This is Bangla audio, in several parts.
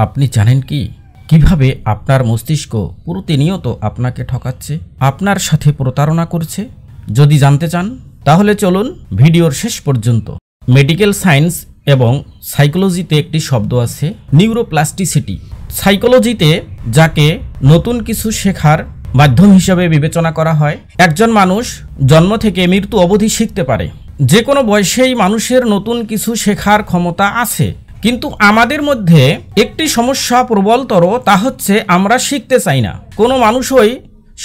আপনি জানেন কি কিভাবে আপনার মস্তিষ্ক প্রতিনিয়ত আপনাকে ঠকাচ্ছে, আপনার সাথে প্রতারণা করছে? যদি জানতে চান তাহলে চলুন ভিডিওর শেষ পর্যন্ত। মেডিকেল সায়েন্স এবং সাইকোলজিতে একটি শব্দ আছে, নিউরোপ্লাস্টিসিটি। সাইকোলজিতে যাকে নতুন কিছু শেখার মাধ্যম হিসেবে বিবেচনা করা হয়। একজন মানুষ জন্ম থেকে মৃত্যু অবধি শিখতে পারে। যে কোনো বয়সেই মানুষের নতুন কিছু শেখার ক্ষমতা আছে, কিন্তু আমাদের মধ্যে একটি সমস্যা প্রবলতর, তা হচ্ছে আমরা শিখতে চাই না। কোনো মানুষই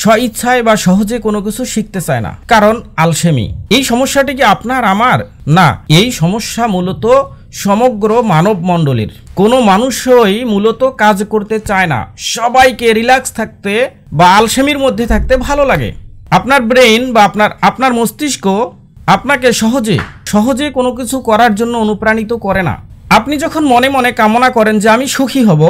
স্বইচ্ছায় বা সহজে কোনো কিছু শিখতে চায় না, কারণ আলসেমি। এই সমস্যাটি কি আপনার আমার? না, এই সমস্যা মূলত সমগ্র মানব মণ্ডলীর। কোনো মানুষই মূলত কাজ করতে চায় না। সবাইকে রিল্যাক্স থাকতে বা আলসেমির মধ্যে থাকতে ভালো লাগে। আপনার ব্রেইন বা আপনার মস্তিষ্ক আপনাকে সহজে কোনো কিছু করার জন্য অনুপ্রাণিত করে না। আপনি যখন মনে মনে কামনা করেন যে আমি সুখী হব,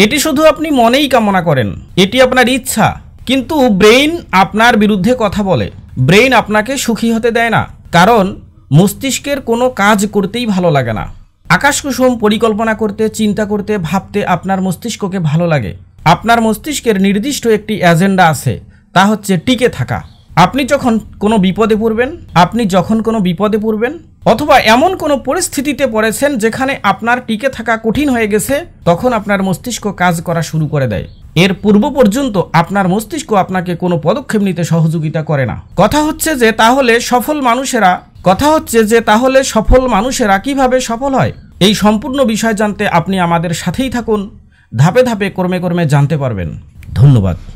এটি শুধু আপনি মনেই কামনা করেন, এটি আপনার ইচ্ছা, কিন্তু ব্রেইন আপনার বিরুদ্ধে কথা বলে। ব্রেইন আপনাকে সুখী হতে দেয় না, কারণ মস্তিষ্কের কোনো কাজ করতেই ভালো লাগে না। আকাশকুসুম পরিকল্পনা করতে, চিন্তা করতে, ভাবতে আপনার মস্তিষ্ককে ভালো লাগে। আপনার মস্তিষ্কের নির্দিষ্ট একটি এজেন্ডা আছে, তা হচ্ছে টিকে থাকা। আপনি যখন কোনো বিপদে পড়বেন অথবা এমন কোনো পরিস্থিতিতে পড়েছেন যেখানে আপনার টিকে থাকা কঠিন হয়ে গেছে, তখন আপনার মস্তিষ্ক কাজ করা শুরু করে দেয়। এর পূর্ব পর্যন্ত আপনার মস্তিষ্ক আপনাকে কোনো পদক্ষেপ নিতে সহযোগিতা করে না। কথা হচ্ছে যে তাহলে সফল মানুষেরা কিভাবে সফল হয়? এই সম্পূর্ণ বিষয় জানতে আপনি আমাদের সাথেই থাকুন। ধাপে ধাপে কর্মে কর্মে জানতে পারবেন। ধন্যবাদ।